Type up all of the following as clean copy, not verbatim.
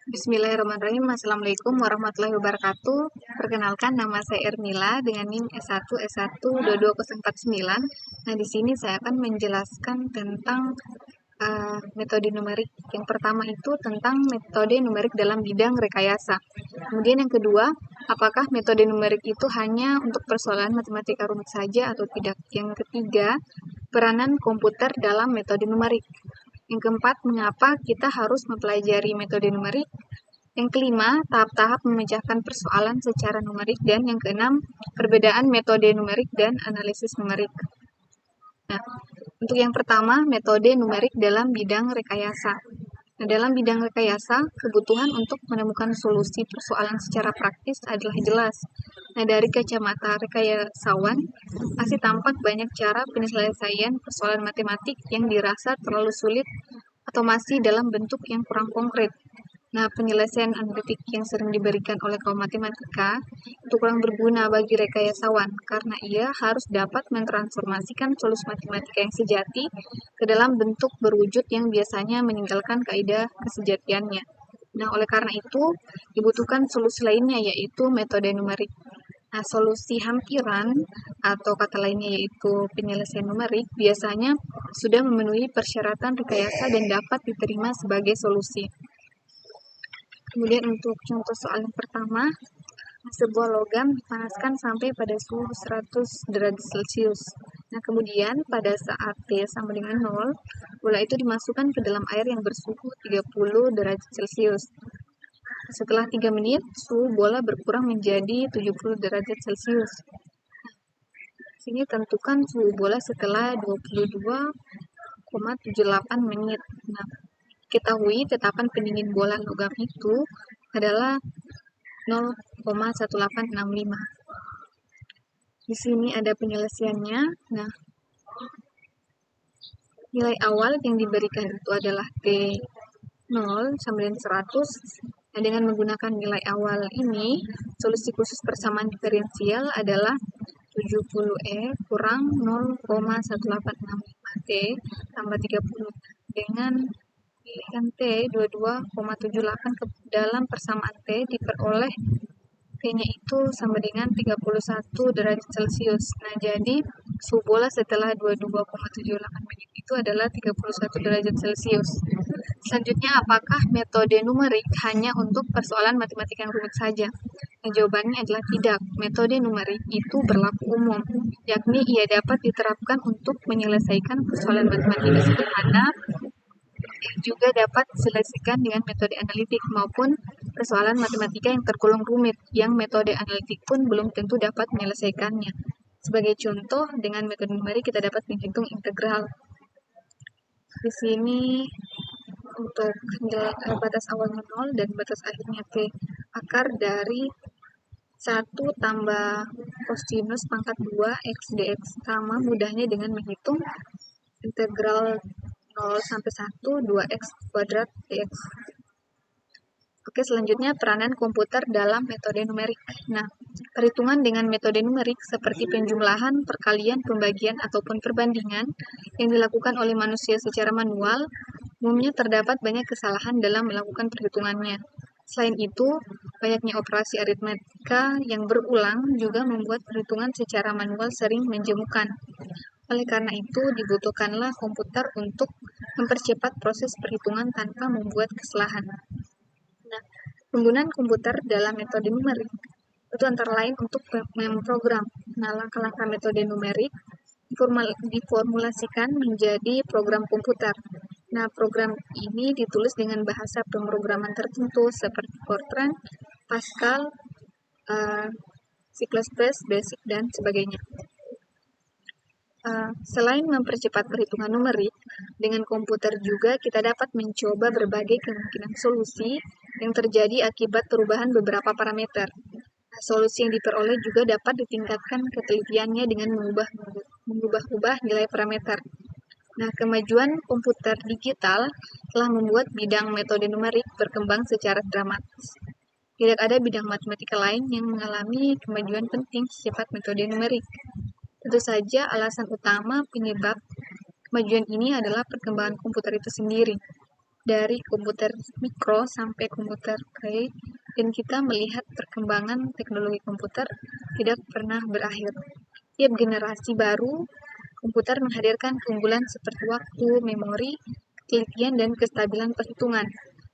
Bismillahirrahmanirrahim. Assalamualaikum warahmatullahi wabarakatuh. Perkenalkan, nama saya Ernila dengan NIM S1S12249. Nah, di sini saya akan menjelaskan tentang metode numerik. Yang pertama itu tentang metode numerik dalam bidang rekayasa. Kemudian yang kedua, apakah metode numerik itu hanya untuk persoalan matematika rumit saja atau tidak? Yang ketiga, peranan komputer dalam metode numerik. Yang keempat, mengapa kita harus mempelajari metode numerik? Yang kelima, tahap-tahap memecahkan persoalan secara numerik. Dan yang keenam, perbedaan metode numerik dan analisis numerik. Nah, untuk yang pertama, metode numerik dalam bidang rekayasa. Nah, dalam bidang rekayasa, kebutuhan untuk menemukan solusi persoalan secara praktis adalah jelas. Nah, dari kacamata rekayasawan, masih tampak banyak cara penyelesaian persoalan matematik yang dirasa terlalu sulit atau masih dalam bentuk yang kurang konkret. Nah, penyelesaian analitik yang sering diberikan oleh kaum matematika itu kurang berguna bagi rekayasawan karena ia harus dapat mentransformasikan solusi matematika yang sejati ke dalam bentuk berwujud yang biasanya meninggalkan kaidah kesejatiannya. Nah, oleh karena itu, dibutuhkan solusi lainnya yaitu metode numerik. Nah, solusi hampiran atau kata lainnya yaitu penyelesaian numerik biasanya sudah memenuhi persyaratan rekayasa dan dapat diterima sebagai solusi. Kemudian untuk contoh soal yang pertama, sebuah logam dipanaskan sampai pada suhu 100 derajat Celcius. Nah, kemudian pada saat T sama dengan 0, bola itu dimasukkan ke dalam air yang bersuhu 30 derajat Celcius. Setelah 3 menit, suhu bola berkurang menjadi 70 derajat Celcius. Sini tentukan suhu bola setelah 22,78 menit. Nah, ketahui tetapan pendingin bola logam itu adalah 0,1865. Di sini ada penyelesaiannya. Nah, nilai awal yang diberikan itu adalah T0 sama dengan 100. Nah, dengan menggunakan nilai awal ini, solusi khusus persamaan diferensial adalah 70E kurang 0,1865T tambah 30 dengan pilihan T 22,78 ke dalam persamaan T diperoleh T-nya itu sama dengan 31 derajat Celcius. Nah, jadi suhu bola setelah 22,78 menit itu adalah 31 derajat Celcius. Selanjutnya, apakah metode numerik hanya untuk persoalan matematika yang rumit saja? Nah, jawabannya adalah tidak. Metode numerik itu berlaku umum, yakni ia dapat diterapkan untuk menyelesaikan persoalan matematika sederhana yang juga dapat diselesaikan dengan metode analitik maupun persoalan matematika yang tergolong rumit, yang metode analitik pun belum tentu dapat menyelesaikannya. Sebagai contoh, dengan metode numerik kita dapat menghitung integral. Di sini untuk batas awalnya 0 dan batas akhirnya T. Akar dari 1 tambah kosinus pangkat 2 X dx sama mudahnya dengan menghitung integral 0 sampai 1, 2x kuadrat dx. Oke, selanjutnya peranan komputer dalam metode numerik. Nah, perhitungan dengan metode numerik seperti penjumlahan, perkalian, pembagian, ataupun perbandingan yang dilakukan oleh manusia secara manual, umumnya terdapat banyak kesalahan dalam melakukan perhitungannya. Selain itu, banyaknya operasi aritmatika yang berulang juga membuat perhitungan secara manual sering menjemukan. Oleh karena itu, dibutuhkanlah komputer untuk mempercepat proses perhitungan tanpa membuat kesalahan. Nah, penggunaan komputer dalam metode numerik itu antara lain untuk memprogram. Nah, langkah-langkah metode numerik diformulasikan menjadi program komputer. Nah, program ini ditulis dengan bahasa pemrograman tertentu seperti Fortran, Pascal, C++, Basic, dan sebagainya. Selain mempercepat perhitungan numerik, dengan komputer juga kita dapat mencoba berbagai kemungkinan solusi yang terjadi akibat perubahan beberapa parameter. Solusi yang diperoleh juga dapat ditingkatkan ketelitiannya dengan mengubah-ubah nilai parameter. Nah, kemajuan komputer digital telah membuat bidang metode numerik berkembang secara dramatis. Tidak ada bidang matematika lain yang mengalami kemajuan penting secepat metode numerik. Tentu saja alasan utama penyebab Kemajuan ini adalah perkembangan komputer itu sendiri, dari komputer mikro sampai komputer grade, dan kita melihat perkembangan teknologi komputer tidak pernah berakhir. Tiap generasi baru, komputer menghadirkan keunggulan seperti waktu, memori, ketelitian, dan kestabilan perhitungan.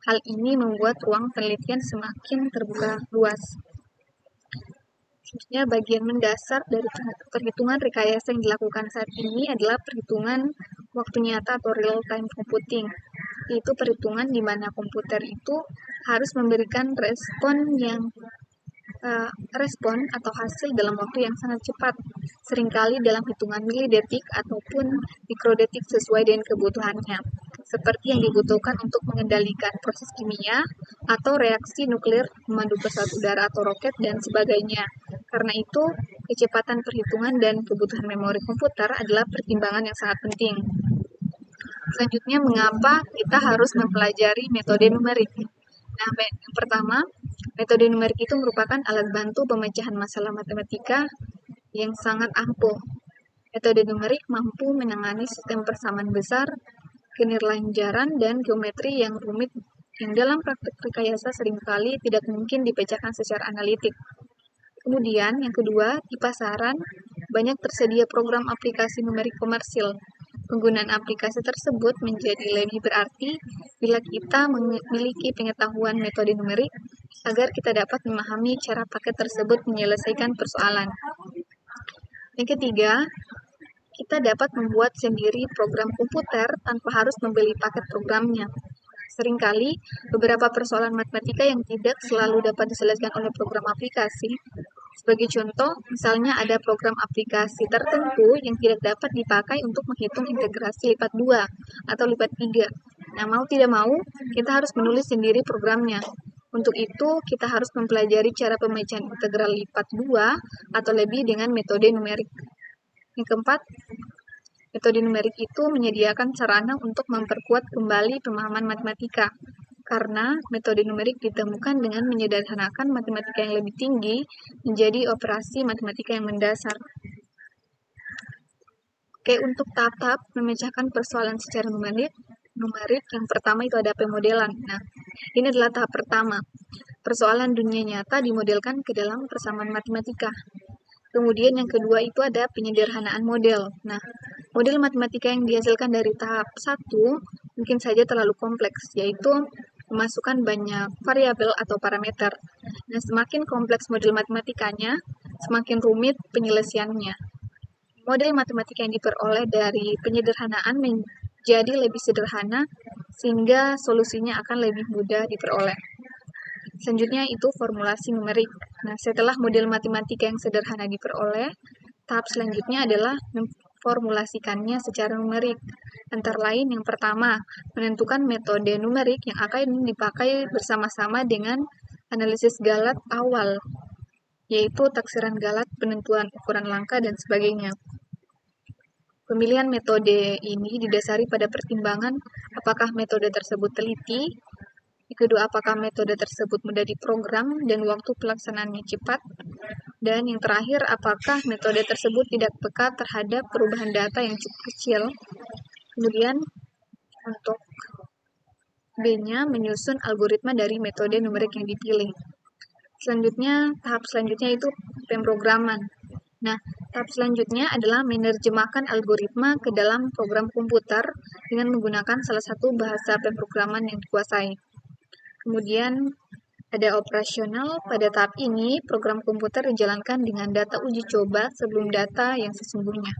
Hal ini membuat ruang penelitian semakin terbuka luas. Sebenarnya bagian mendasar dari perhitungan rekayasa yang dilakukan saat ini adalah perhitungan waktu nyata atau real time computing, yaitu perhitungan di mana komputer itu harus memberikan respon atau hasil dalam waktu yang sangat cepat, seringkali dalam hitungan milidetik ataupun mikrodetik sesuai dengan kebutuhannya, seperti yang dibutuhkan untuk mengendalikan proses kimia atau reaksi nuklir, memandu pesawat udara atau roket, dan sebagainya. Karena itu, kecepatan perhitungan dan kebutuhan memori komputer adalah pertimbangan yang sangat penting. Selanjutnya, mengapa kita harus mempelajari metode numerik? Nah, yang pertama, metode numerik itu merupakan alat bantu pemecahan masalah matematika yang sangat ampuh. Metode numerik mampu menangani sistem persamaan besar, kenerlanjaran, dan geometri yang rumit yang dalam praktik rekayasa seringkali tidak mungkin dipecahkan secara analitik. Kemudian, yang kedua, di pasaran banyak tersedia program aplikasi numerik komersil. Penggunaan aplikasi tersebut menjadi lebih berarti bila kita memiliki pengetahuan metode numerik agar kita dapat memahami cara paket tersebut menyelesaikan persoalan. Yang ketiga, kita dapat membuat sendiri program komputer tanpa harus membeli paket programnya. Seringkali, beberapa persoalan matematika yang tidak selalu dapat diselesaikan oleh program aplikasi. Sebagai contoh, misalnya ada program aplikasi tertentu yang tidak dapat dipakai untuk menghitung integrasi lipat 2 atau lipat 3. Nah, mau tidak mau, kita harus menulis sendiri programnya. Untuk itu, kita harus mempelajari cara pemecahan integral lipat 2 atau lebih dengan metode numerik. Yang keempat, metode numerik itu menyediakan sarana untuk memperkuat kembali pemahaman matematika, karena metode numerik ditemukan dengan menyederhanakan matematika yang lebih tinggi menjadi operasi matematika yang mendasar. Oke, untuk tahap memecahkan persoalan secara numerik yang pertama itu ada pemodelan. Nah, ini adalah tahap pertama. Persoalan dunia nyata dimodelkan ke dalam persamaan matematika. Kemudian yang kedua itu ada penyederhanaan model. Nah, model matematika yang dihasilkan dari tahap 1 mungkin saja terlalu kompleks, yaitu memasukkan banyak variabel atau parameter. Nah, semakin kompleks model matematikanya, semakin rumit penyelesaiannya. Model matematika yang diperoleh dari penyederhanaan menjadi lebih sederhana, sehingga solusinya akan lebih mudah diperoleh. Selanjutnya itu formulasi numerik. Nah, setelah model matematika yang sederhana diperoleh, tahap selanjutnya adalah memformulasikannya secara numerik. Antara lain, yang pertama, menentukan metode numerik yang akan dipakai bersama-sama dengan analisis Galat awal, yaitu taksiran Galat, penentuan ukuran langkah, dan sebagainya. Pemilihan metode ini didasari pada pertimbangan apakah metode tersebut teliti, yang kedua, apakah metode tersebut mudah diprogram dan waktu pelaksanaannya cepat, dan yang terakhir, apakah metode tersebut tidak peka terhadap perubahan data yang cukup kecil. Kemudian, untuk B-nya, menyusun algoritma dari metode numerik yang dipilih. Selanjutnya, tahap selanjutnya itu pemrograman. Nah, tahap selanjutnya adalah menerjemahkan algoritma ke dalam program komputer dengan menggunakan salah satu bahasa pemrograman yang dikuasai. Kemudian, ada operasional. Pada tahap ini, program komputer dijalankan dengan data uji coba sebelum data yang sesungguhnya.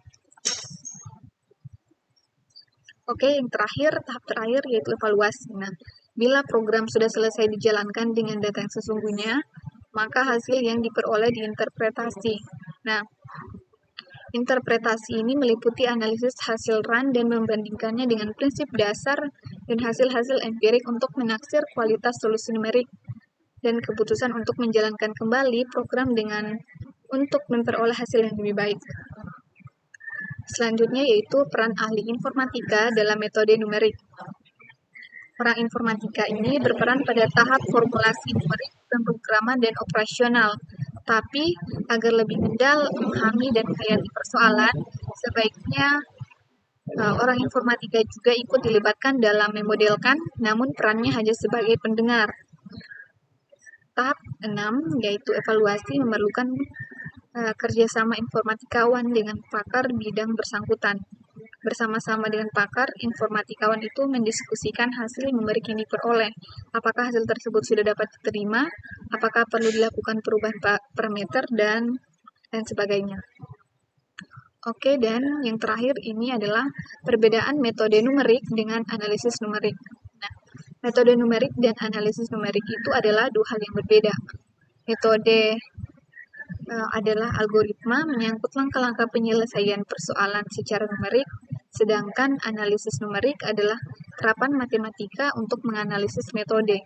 Oke, yang terakhir, tahap terakhir yaitu evaluasi. Nah, bila program sudah selesai dijalankan dengan data yang sesungguhnya, maka hasil yang diperoleh diinterpretasi. Nah, interpretasi ini meliputi analisis hasil run dan membandingkannya dengan prinsip dasar dan hasil-hasil empirik untuk menaksir kualitas solusi numerik dan keputusan untuk menjalankan kembali program untuk memperoleh hasil yang lebih baik. Selanjutnya yaitu peran ahli informatika dalam metode numerik. Orang informatika ini berperan pada tahap formulasi numerik, pemrograman, dan operasional. Tapi, agar lebih mendalam memahami dan menghayati persoalan, sebaiknya Orang informatika juga ikut dilibatkan dalam memodelkan, namun perannya hanya sebagai pendengar. Tahap 6 yaitu evaluasi memerlukan kerjasama informatikawan dengan pakar bidang bersangkutan. Bersama-sama dengan pakar, informatikawan itu mendiskusikan hasil numerik yang diperoleh. Apakah hasil tersebut sudah dapat diterima, apakah perlu dilakukan perubahan parameter, dan sebagainya. Oke, dan yang terakhir ini adalah perbedaan metode numerik dengan analisis numerik. Nah, metode numerik dan analisis numerik itu adalah dua hal yang berbeda. Metode adalah algoritma menyangkut langkah-langkah penyelesaian persoalan secara numerik, sedangkan analisis numerik adalah terapan matematika untuk menganalisis metode.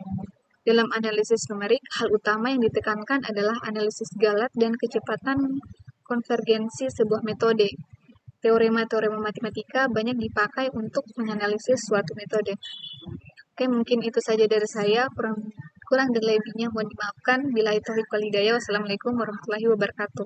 Dalam analisis numerik, hal utama yang ditekankan adalah analisis galat dan kecepatan konvergensi sebuah metode. Teorema-teorema matematika banyak dipakai untuk menganalisis suatu metode. Oke, mungkin itu saja dari saya. Kurang dan lebihnya mohon dimaafkan. Billahi taufiq wal hidayah. Wassalamualaikum warahmatullahi wabarakatuh.